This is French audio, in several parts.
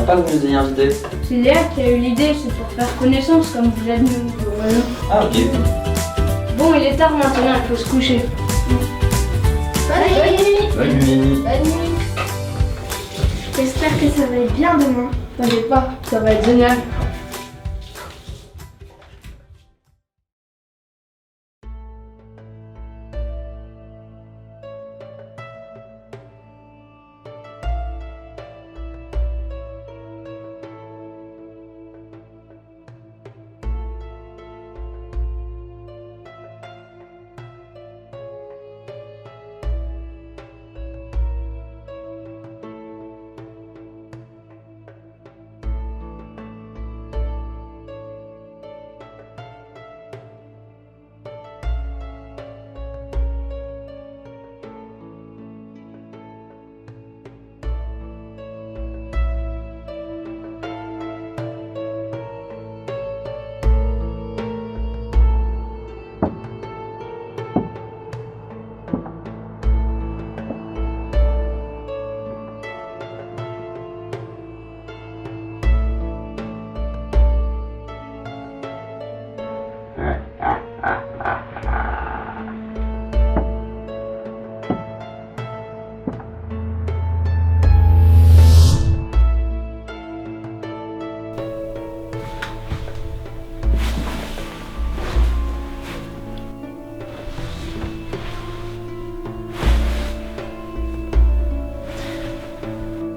Pas que vous nous ayez invité. C'est Léa qui a eu l'idée, c'est pour faire connaissance comme vous l'avez dit. Ah ok. Bon, il est tard maintenant, il faut se coucher. Bonne nuit. Bonne nuit. Bonne nuit. J'espère que ça va être bien demain. T'inquiète pas, ça va être génial.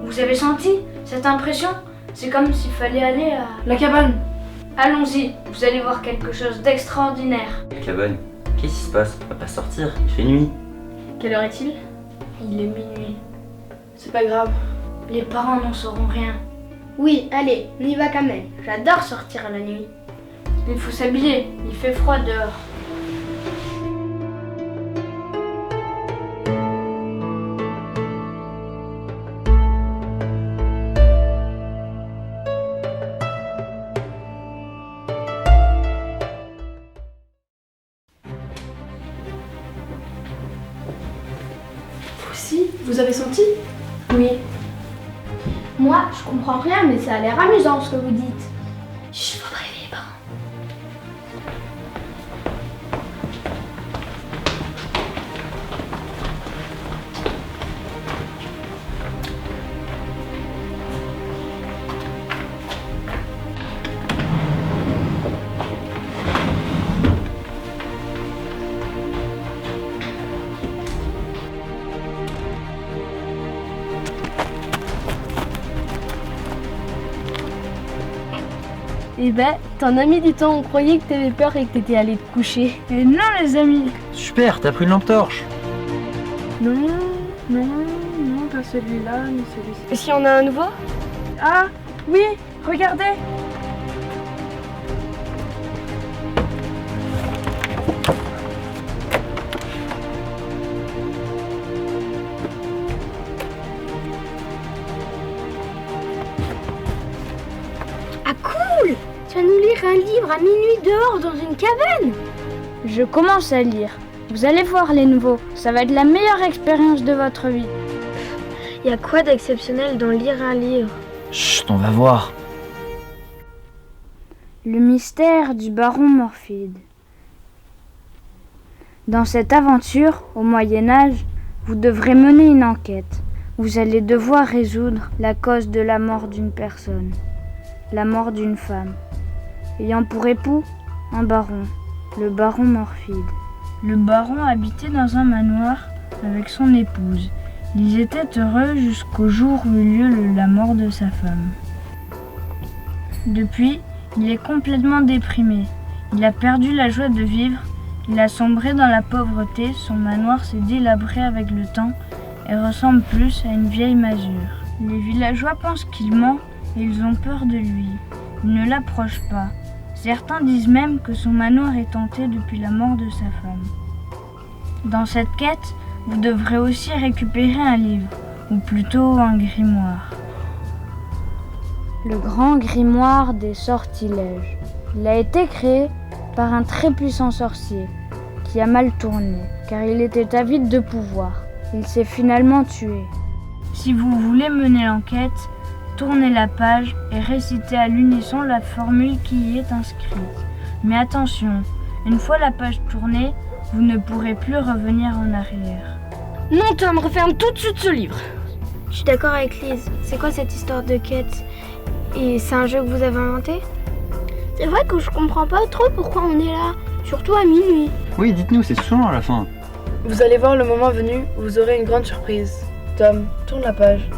Vous avez senti cette impression? C'est comme s'il fallait aller à la cabane. Allons-y, vous allez voir quelque chose d'extraordinaire. La cabane. Qu'est-ce qui se passe? On va pas sortir, il fait nuit. Quelle heure est-il? Il est minuit. C'est pas grave, les parents n'en sauront rien. Oui, allez, on y va quand même. J'adore sortir à la nuit. Il faut s'habiller, il fait froid dehors. Si, vous avez senti? Oui. Moi, je comprends rien, mais ça a l'air amusant ce que vous dites. Chut, faut pas réveiller les parents. Eh ben, t'en as mis du temps, on croyait que t'avais peur et que t'étais allé te coucher. Et non les amis. Super, t'as pris une lampe torche. Non, pas celui-là, ni celui-ci. Est-ce qu'il y en a un nouveau? Ah, oui, regardez. Ah cool! Tu vas nous lire un livre à minuit dehors dans une cabane? Je commence à lire. Vous allez voir les nouveaux, ça va être la meilleure expérience de votre vie. Y Y a quoi d'exceptionnel dans lire un livre? Chut, on va voir. Le mystère du baron Morphide. Dans cette aventure, au Moyen-Âge, vous devrez mener une enquête. Vous allez devoir résoudre la cause de la mort d'une personne, la mort d'une femme, ayant pour époux un baron, le baron Morphide. Le baron habitait dans un manoir avec son épouse. Ils étaient heureux jusqu'au jour où eut lieu la mort de sa femme. Depuis, il est complètement déprimé. Il a perdu la joie de vivre. Il a sombré dans la pauvreté. Son manoir s'est délabré avec le temps et ressemble plus à une vieille masure. Les villageois pensent qu'il ment et ils ont peur de lui. Ils ne l'approchent pas. Certains disent même que son manoir est hanté depuis la mort de sa femme. Dans cette quête, vous devrez aussi récupérer un livre, ou plutôt un grimoire. Le grand grimoire des sortilèges. Il a été créé par un très puissant sorcier qui a mal tourné, car il était avide de pouvoir. Il s'est finalement tué. Si vous voulez mener l'enquête, tournez la page et récitez à l'unisson la formule qui y est inscrite. Mais attention, une fois la page tournée, vous ne pourrez plus revenir en arrière. Non, Tom, referme tout de suite ce livre. Je suis d'accord avec Lise. C'est quoi cette histoire de quête? Et c'est un jeu que vous avez inventé? C'est vrai que je comprends pas trop pourquoi on est là, surtout à minuit. Oui, dites-nous, c'est souvent à la fin. Vous allez voir le moment venu où vous aurez une grande surprise. Tom, tourne la page.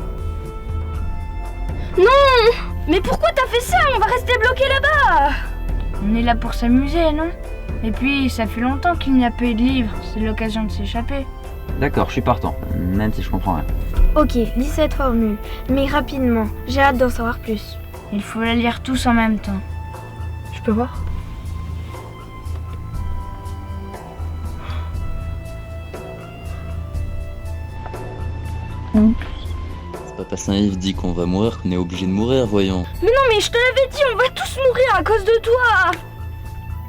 Mais pourquoi t'as fait ça? On va rester bloqué là-bas. On est là pour s'amuser, non? Et puis, ça fait longtemps qu'il n'y a pas eu de livre. C'est l'occasion de s'échapper. D'accord, je suis partant, même si je comprends rien. Ok, lis cette formule, mais rapidement. J'ai hâte d'en savoir plus. Il faut la lire tous en même temps. Je peux voir? Papa Saint-Yves dit qu'on va mourir, qu'on est obligé de mourir, voyons. Mais non, mais je te l'avais dit, on va tous mourir à cause de toi.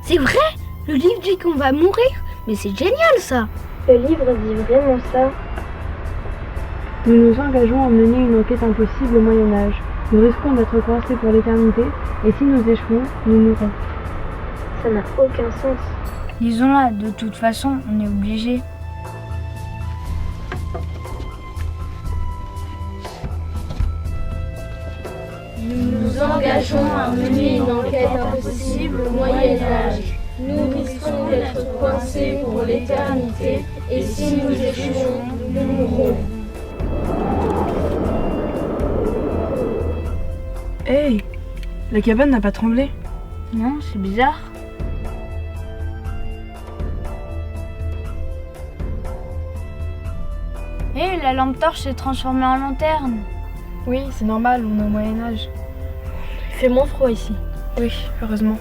C'est vrai? Le livre dit qu'on va mourir? Mais c'est génial ça! Le livre dit vraiment ça? Nous nous engageons à mener une enquête impossible au Moyen-Âge. Nous risquons d'être coincés pour l'éternité, et si nous échouons, nous mourrons. Ça n'a aucun sens. Lisons-la, de toute façon, on est obligé. Nous nous engageons à mener une enquête impossible au Moyen-Âge. Nous risquons d'être coincés pour l'éternité, et si nous échouons, nous mourrons. Hey! La cabane n'a pas tremblé. Non, c'est bizarre. Hé, la lampe torche s'est transformée en lanterne. Oui, c'est normal, on est au Moyen-Âge. Il fait moins froid ici. Oui, heureusement.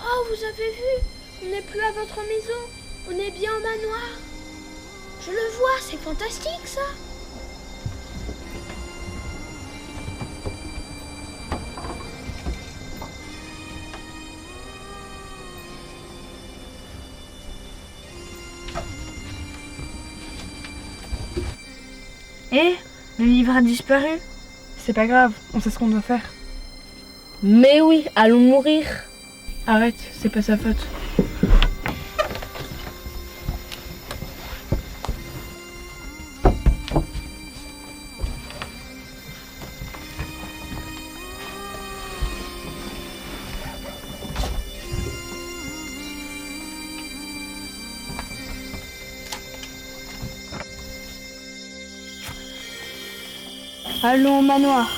Oh, vous avez vu? On n'est plus à votre maison. On est bien au manoir. Je le vois, c'est fantastique ça. Hé, le livre a disparu. C'est pas grave, on sait ce qu'on doit faire. Mais oui, allons mourir. Arrête, c'est pas sa faute. Allons au manoir.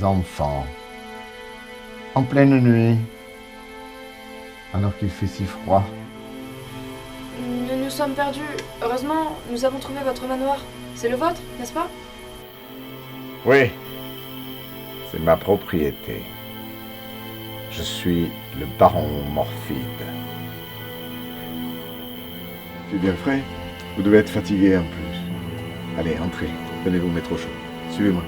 enfants. En pleine nuit, alors qu'il fait si froid. Nous nous sommes perdus. Heureusement, nous avons trouvé votre manoir. C'est le vôtre, n'est-ce pas? Oui, c'est ma propriété. Je suis le baron Morphide. C'est bien frais. Vous devez être fatigué en plus. Allez, entrez. Venez vous mettre au chaud. Suivez-moi.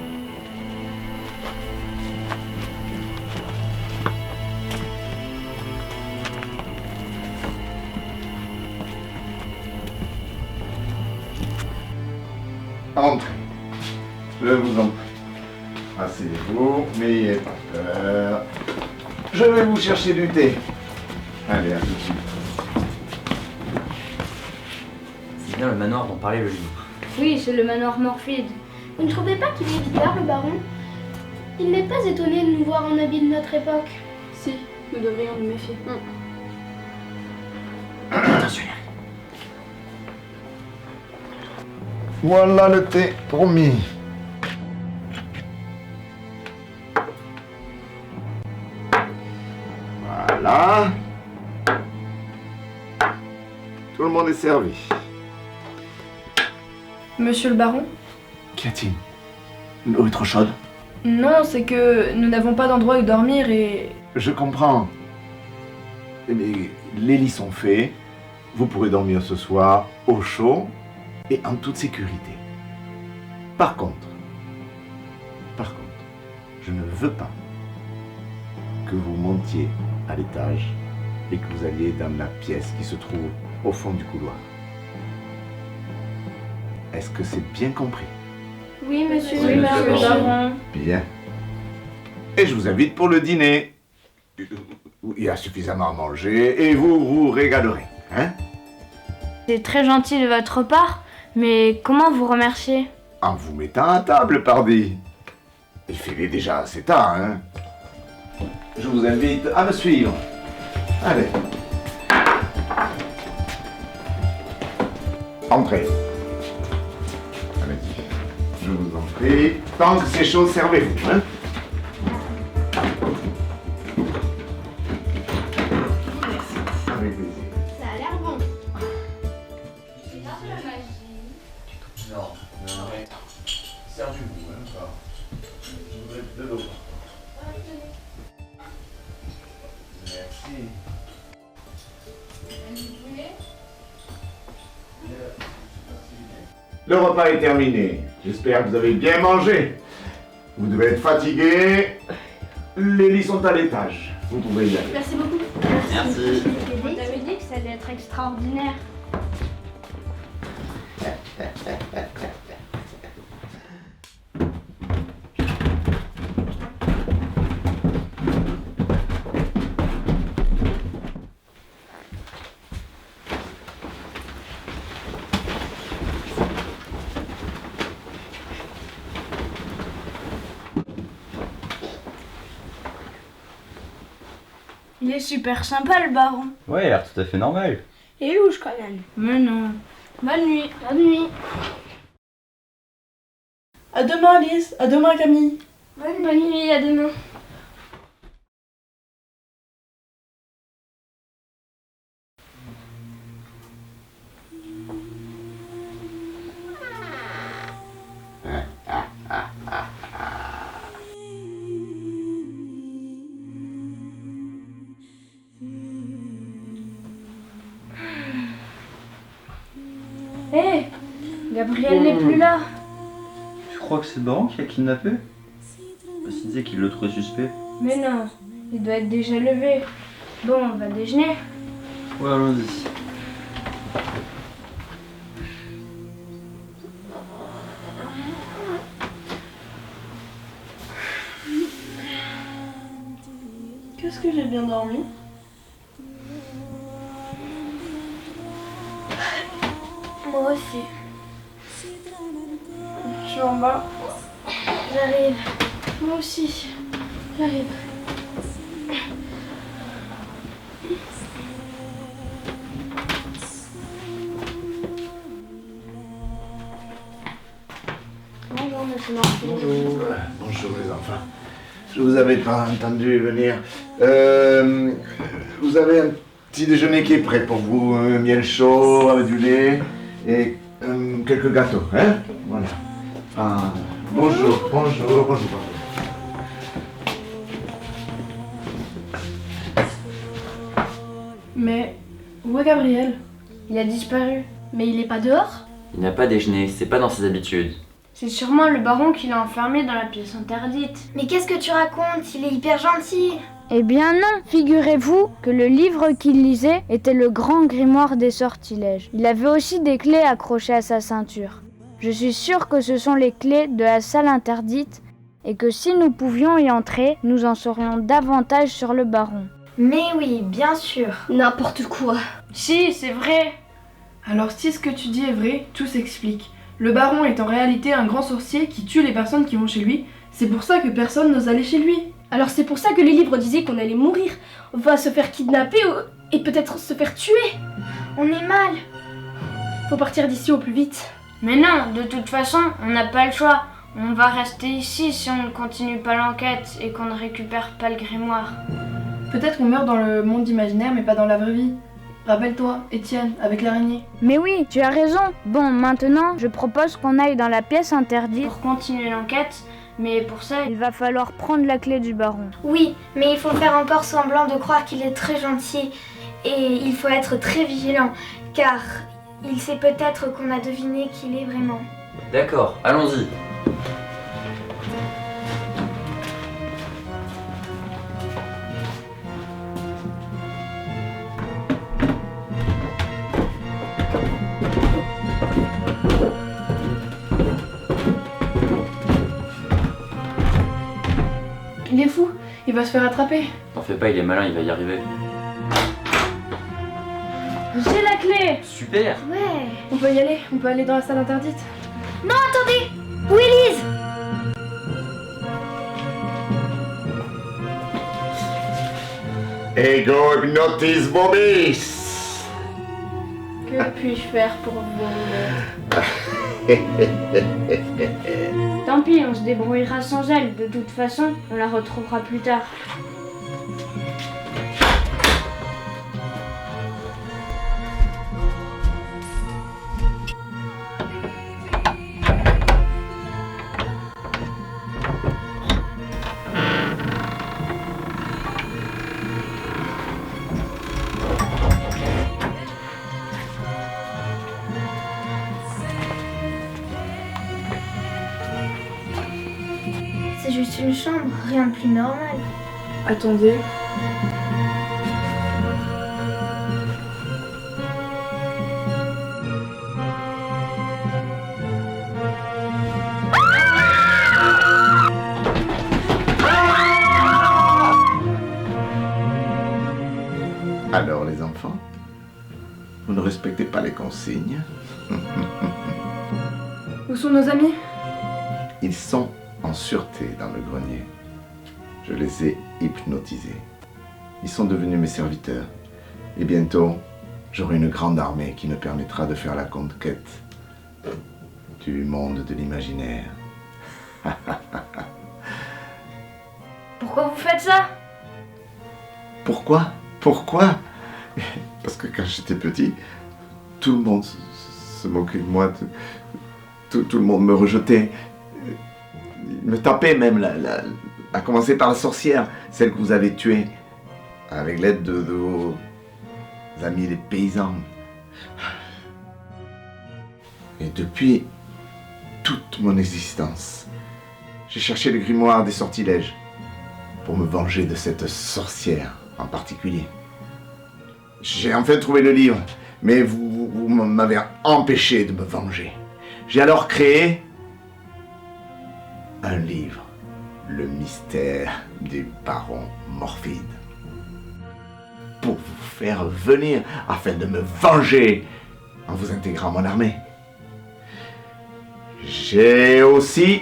Entrez. Je vous en prie. Asseyez-vous, n'ayez pas peur. Je vais vous chercher du thé. Allez, à tout de suite. C'est bien le manoir dont parlait le livre. Oui, c'est le manoir Morphide. Vous ne trouvez pas qu'il est bizarre, le baron? Il n'est pas étonné de nous voir en habit de notre époque. Si, nous devrions nous méfier. Attention, Voilà le thé, promis. Voilà. Tout le monde est servi. Monsieur le baron? Qu'y a-t-il? L'eau est trop chaude? Non, c'est que nous n'avons pas d'endroit où dormir et... Je comprends. Mais les lits sont faits. Vous pourrez dormir ce soir au chaud et en toute sécurité. Par contre, je ne veux pas que vous montiez à l'étage et que vous alliez dans la pièce qui se trouve au fond du couloir. Est-ce que c'est bien compris? Oui, monsieur. Oui, monsieur le baron. Bien. Et je vous invite pour le dîner. Il y a suffisamment à manger et vous vous régalerez, hein? C'est très gentil de votre part, mais comment vous remercier? En vous mettant à table, pardi. Il fait déjà assez tard, hein? Je vous invite à me suivre. Allez. Entrez. Allez-y. Je vous en prie. Tant que c'est chaud, servez-vous, hein? Avec plaisir. Ça a l'air bon. Non, arrête. Servez-vous, hein, encore. Je voudrais de l'eau. Merci. Le repas est terminé. J'espère que vous avez bien mangé. Vous devez être fatigué. Les lits sont à l'étage. Vous pouvez y aller. Merci beaucoup. Merci. On t'avait dit que ça allait être extraordinaire. Il est super sympa le baron. Ouais, il a l'air tout à fait normal. Et louche quand même. Mais non. Bonne nuit. Bonne nuit. À demain, Alice. À demain, Camille. Bonne nuit, à demain. Hé, Gabriel n'est plus là. Tu crois que c'est le baron qui l'a kidnappé? Parce qu'il disait qu'il le trouvait suspect. Mais non, il doit être déjà levé. Bon, on va déjeuner. Ouais, allons-y. Qu'est-ce que j'ai bien dormi? Moi aussi. Je suis en bas. J'arrive. Moi aussi. J'arrive. Bonjour, monsieur Morphide. Bonjour. Bonjour les enfants. Je vous avais pas entendu venir. Vous avez un petit déjeuner qui est prêt pour vous. Miel chaud, avec du lait et quelques gâteaux. Hein? Voilà. Ah, bonjour, bonjour, bonjour. Mais où est Gabriel? Il a disparu. Mais il est pas dehors? Il n'a pas déjeuné, c'est pas dans ses habitudes. C'est sûrement le baron qui l'a enfermé dans la pièce interdite. Mais qu'est-ce que tu racontes? Il est hyper gentil. Eh bien non, figurez-vous que le livre qu'il lisait était le grand grimoire des sortilèges. Il avait aussi des clés accrochées à sa ceinture. Je suis sûre que ce sont les clés de la salle interdite et que si nous pouvions y entrer, nous en saurions davantage sur le baron. Mais oui, bien sûr. N'importe quoi. Si, c'est vrai. Alors si ce que tu dis est vrai, tout s'explique. Le baron est en réalité un grand sorcier qui tue les personnes qui vont chez lui. C'est pour ça que personne n'ose aller chez lui. Alors c'est pour ça que les livres disaient qu'on allait mourir. On va se faire kidnapper et peut-être se faire tuer. On est mal. Faut partir d'ici au plus vite. Mais non, de toute façon, on n'a pas le choix. On va rester ici si on ne continue pas l'enquête et qu'on ne récupère pas le grimoire. Peut-être qu'on meurt dans le monde imaginaire mais pas dans la vraie vie. Rappelle-toi, Étienne, avec l'araignée. Mais oui, tu as raison. Bon, maintenant, je propose qu'on aille dans la pièce interdite pour continuer l'enquête. Mais pour ça, il va falloir prendre la clé du baron. Oui, mais il faut faire encore semblant de croire qu'il est très gentil. Et il faut être très vigilant, car il sait peut-être qu'on a deviné qu'il est vraiment. D'accord, allons-y. Il est fou, il va se faire attraper. T'en fais pas, il est malin, il va y arriver. J'ai la clé. Super! Ouais. On peut y aller, on peut aller dans la salle interdite. Non, attendez. Où est Lise? Ego hypnotis vobis. Que puis-je faire pour vous? Tant pis, on se débrouillera sans elle. De toute façon, on la retrouvera plus tard. C'est juste une chambre, rien de plus normal. Attendez. Alors les enfants, vous ne respectez pas les consignes. Où sont nos amis? Ils sont en sûreté dans le grenier. Je les ai hypnotisés. Ils sont devenus mes serviteurs. Et bientôt, j'aurai une grande armée qui me permettra de faire la conquête du monde de l'imaginaire. Pourquoi vous faites ça? Pourquoi? Pourquoi? Parce que quand j'étais petit, tout le monde se moquait de moi. Tout le monde me rejetait. Il me tapait même, à commencer par la sorcière, celle que vous avez tuée, avec l'aide de vos amis les paysans. Et depuis toute mon existence, j'ai cherché le grimoire des sortilèges pour me venger de cette sorcière en particulier. J'ai enfin trouvé le livre, mais vous m'avez empêché de me venger. J'ai alors créé un livre, Le mystère du baron Morphide, pour vous faire venir afin de me venger en vous intégrant à mon armée. J'ai aussi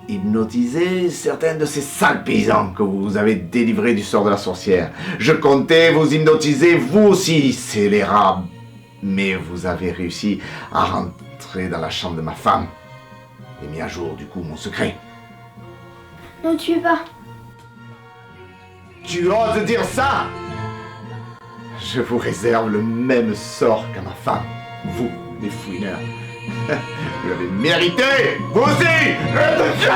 hypnotisé certains de ces sales paysans que vous avez délivrés du sort de la sorcière. Je comptais vous hypnotiser vous aussi, scélérats, mais vous avez réussi à rentrer dans la chambre de ma femme et mis à jour du coup mon secret. Ne tuez pas. Tu oses dire ça? Je vous réserve le même sort qu'à ma femme. Vous, les fouineurs. Vous l'avez mérité! Vous aussi! Je te tue!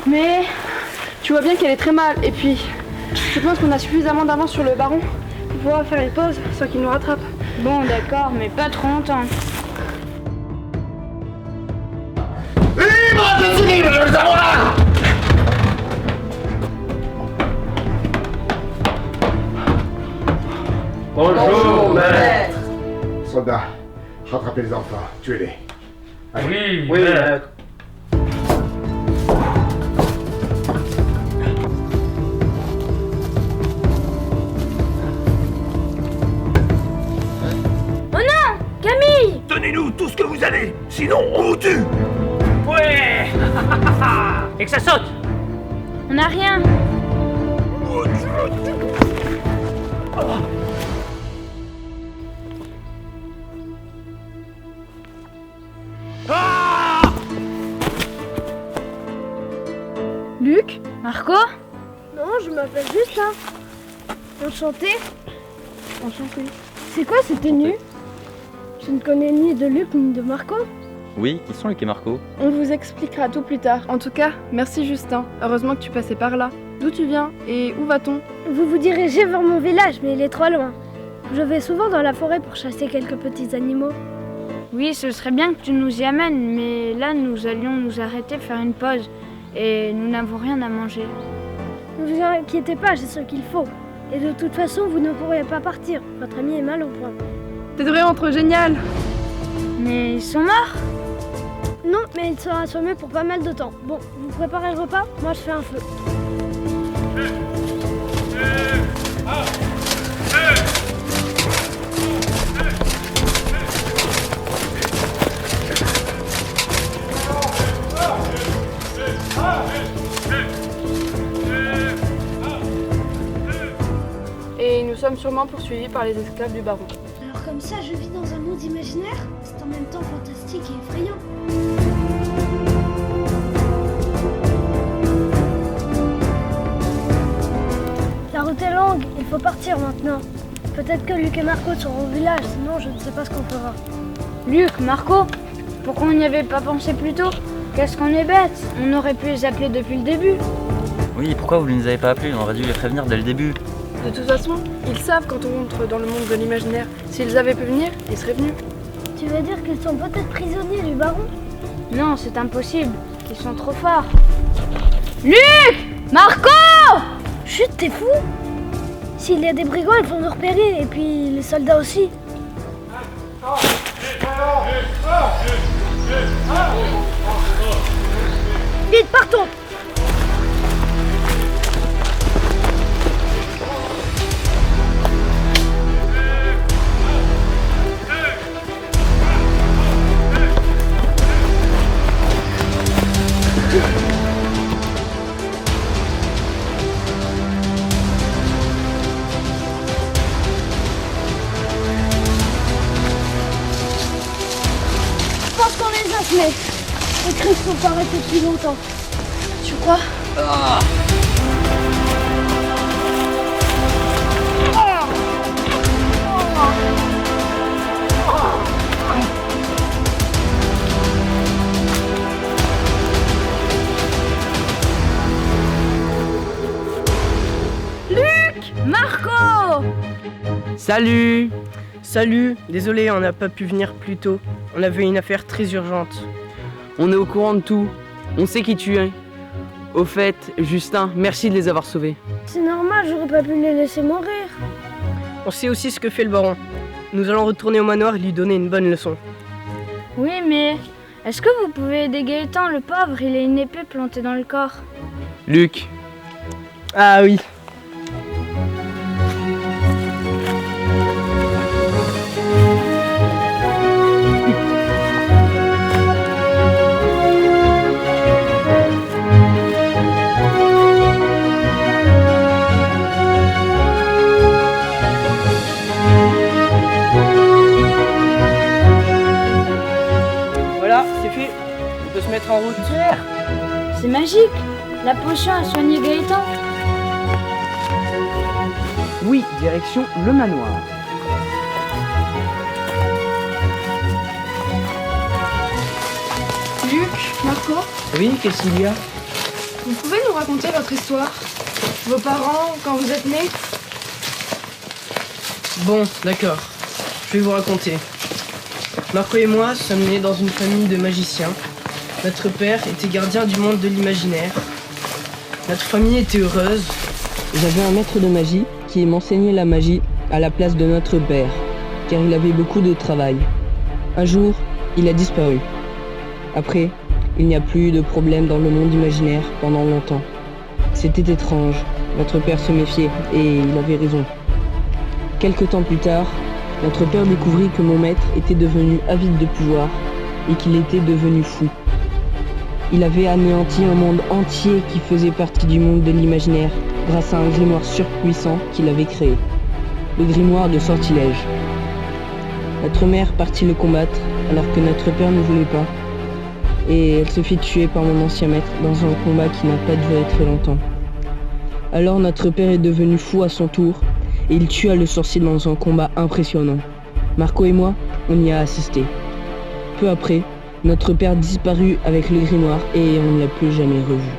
Mais tu vois bien qu'elle est très mal. Et puis, je pense qu'on a suffisamment d'avance sur le baron pour pouvoir faire une pause sans qu'il nous rattrape. Bon, d'accord, mais pas trop longtemps. Libre, je suis libre, je veux le savoir! Bonjour, maître. Soldats, rattrapez les enfants, tuez-les. Oui, maître. Donnez-nous tout ce que vous avez, sinon on vous tue! Ouais. Et que ça saute. On n'a rien. Luc? Marco? Non, je m'appelle Justin. Enchanté. Enchanté. C'est quoi cette tenue? Je ne connais ni de Luc ni de Marco. Oui, qui sont Luc et Marco? On vous expliquera tout plus tard. En tout cas, merci Justin. Heureusement que tu passais par là. D'où tu viens et où va-t-on? Vous vous dirigez vers mon village, mais il est trop loin. Je vais souvent dans la forêt pour chasser quelques petits animaux. Oui, ce serait bien que tu nous y amènes, mais là, nous allions nous arrêter faire une pause. Et nous n'avons rien à manger. Ne vous inquiétez pas, j'ai ce qu'il faut. Et de toute façon, vous ne pourrez pas partir. Votre ami est mal au point. T'es vraiment trop génial! Mais ils sont morts? Non, mais il sera assommé pour pas mal de temps. Bon, vous préparez le repas? Moi, je fais un feu. Et nous sommes sûrement poursuivis par les esclaves du baron. Alors comme ça, je vis dans un monde imaginaire? C'est en même temps fantastique et effrayant. La route est longue, il faut partir maintenant. Peut-être que Luc et Marco seront au village, sinon je ne sais pas ce qu'on fera. Luc, Marco, pourquoi on n'y avait pas pensé plus tôt? Qu'est-ce qu'on est bête? On aurait pu les appeler depuis le début. Oui, pourquoi vous ne nous avez pas appelés? On aurait dû les prévenir dès le début. De toute façon, ils savent quand on rentre dans le monde de l'imaginaire. S'ils avaient pu venir, ils seraient venus. Tu veux dire qu'ils sont peut-être prisonniers du baron? Non, c'est impossible. Ils sont trop forts. Luc! Marco! Chut, t'es fou? S'il y a des brigands, ils vont nous repérer, et puis les soldats aussi. Vite, partons! Je pense qu'on les a fait. Les cris sont pas arrêtés depuis longtemps. Tu crois? Marco! Salut! Salut, désolé, on n'a pas pu venir plus tôt. On avait une affaire très urgente. On est au courant de tout. On sait qui tu es. Au fait, Justin, merci de les avoir sauvés. C'est normal, j'aurais pas pu les laisser mourir. On sait aussi ce que fait le baron. Nous allons retourner au manoir et lui donner une bonne leçon. Oui, mais est-ce que vous pouvez aider Gaëtan, le pauvre? Il a une épée plantée dans le corps. Luc. Ah oui. Voilà, c'est fait. On peut se mettre en route. C'est magique! La potion a soigné Gaëtan. Oui, direction le manoir. Luc, Marco, Oui, qu'est-ce qu'il y a? vous pouvez nous raconter votre histoire? Vos parents, quand vous êtes nés? Bon, d'accord. Je vais vous raconter. Marco et moi sommes nés dans une famille de magiciens. Notre père était gardien du monde de l'imaginaire. Notre famille était heureuse. J'avais un maître de magie qui m'enseignait la magie à la place de notre père, car il avait beaucoup de travail. Un jour, il a disparu. Après, il n'y a plus eu de problème dans le monde imaginaire pendant longtemps. C'était étrange. Notre père se méfiait et il avait raison. Quelque temps plus tard, notre père découvrit que mon maître était devenu avide de pouvoir et qu'il était devenu fou. Il avait anéanti un monde entier qui faisait partie du monde de l'imaginaire grâce à un grimoire surpuissant qu'il avait créé. Le grimoire de sortilège. Notre mère partit le combattre alors que notre père ne voulait pas. Et elle se fit tuer par mon ancien maître dans un combat qui n'a pas duré très longtemps. Alors notre père est devenu fou à son tour et il tua le sorcier dans un combat impressionnant. Marco et moi, on y a assisté. Peu après, notre père disparut avec le grimoire et on ne l'a plus jamais revu.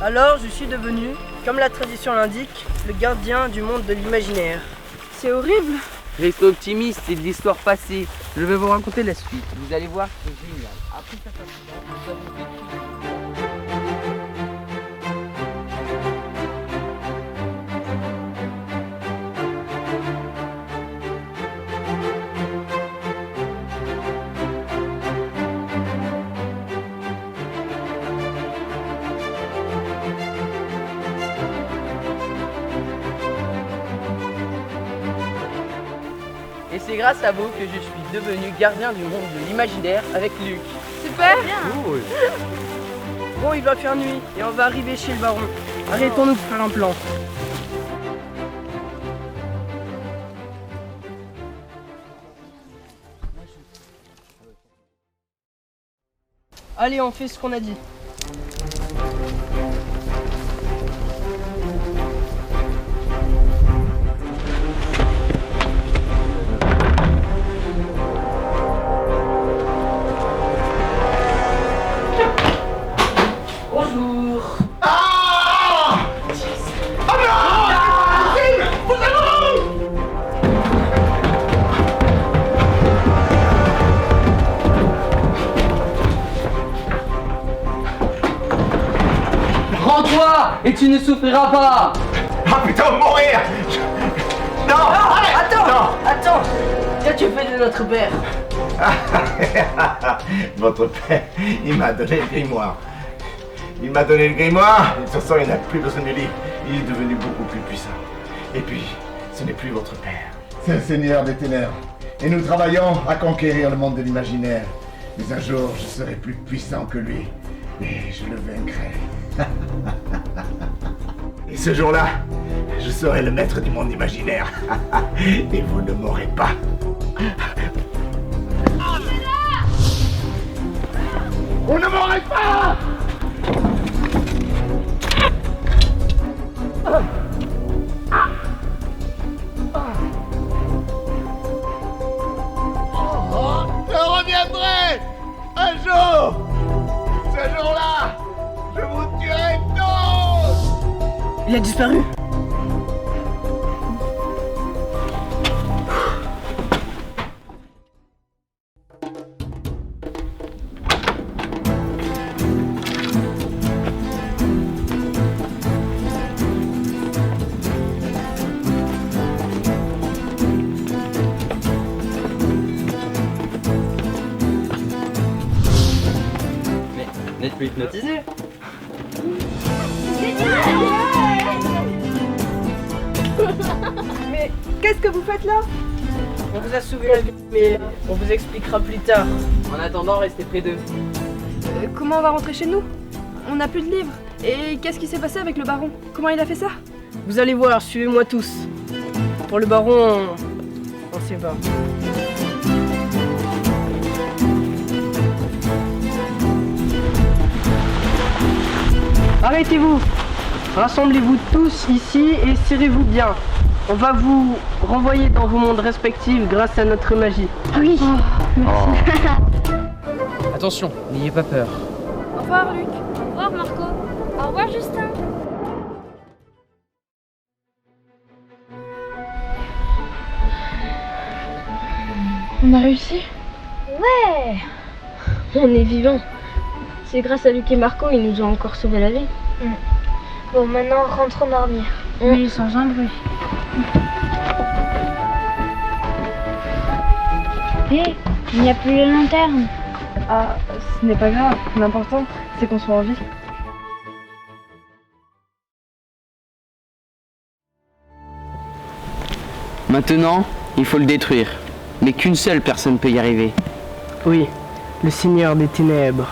Alors je suis devenu, comme la tradition l'indique, le gardien du monde de l'imaginaire. C'est horrible. Restez optimiste, c'est de l'histoire passée. Je vais vous raconter la suite. Vous allez voir, c'est génial. Après cet incident, nous avons vécu. Et c'est grâce à vous que je suis devenu gardien du monde de l'imaginaire avec Luc. Super. Cool. Bon, il va faire nuit et on va arriver chez le baron. Arrêtons-nous de faire un plan. Allez, on fait ce qu'on a dit. Bonjour. Rends-toi et tu ne souffriras pas. Ah putain, mourir! Non! Attends. Qu'as-tu fait de notre père? Votre père, il m'a donné le grimoire. Il m'a donné le grimoire, et de toute façon, il n'a plus besoin de livre. Il est devenu beaucoup plus puissant. Et puis, ce n'est plus votre père. C'est le Seigneur des Ténèbres. Et nous travaillons à conquérir le monde de l'imaginaire. Mais un jour, je serai plus puissant que lui. Et je le vaincrai. Et ce jour-là, je serai le maître du monde imaginaire. Et vous ne m'aurez pas. On ne m'aurait pas! Marco! Ce jour-là, je vous tuerai tous! Il a disparu. N'êtes plus hypnotisé. Mais qu'est-ce que vous faites là? On vous a sauvé la vie, mais on vous expliquera plus tard. En attendant, restez près d'eux. Comment on va rentrer chez nous? On n'a plus de livres. Et qu'est-ce qui s'est passé avec le baron? Comment il a fait ça? Vous allez voir, suivez-moi tous. Pour le baron, on sait pas. Arrêtez-vous! Rassemblez-vous tous ici et serrez-vous bien. On va vous renvoyer dans vos mondes respectifs grâce à notre magie. Oui. Attention, n'ayez pas peur. Au revoir, Luc. Au revoir, Marco. Au revoir, Justin. On a réussi? Ouais! On est vivants. C'est grâce à Luc et Marco, ils nous ont encore sauvé la vie. Bon, maintenant, rentrons dormir. Oui, sans un bruit. Hé, il n'y a plus les lanternes. Ah, ce n'est pas grave. L'important, c'est qu'on soit en vie. Maintenant, il faut le détruire. Mais qu'une seule personne peut y arriver. Oui, le Seigneur des Ténèbres.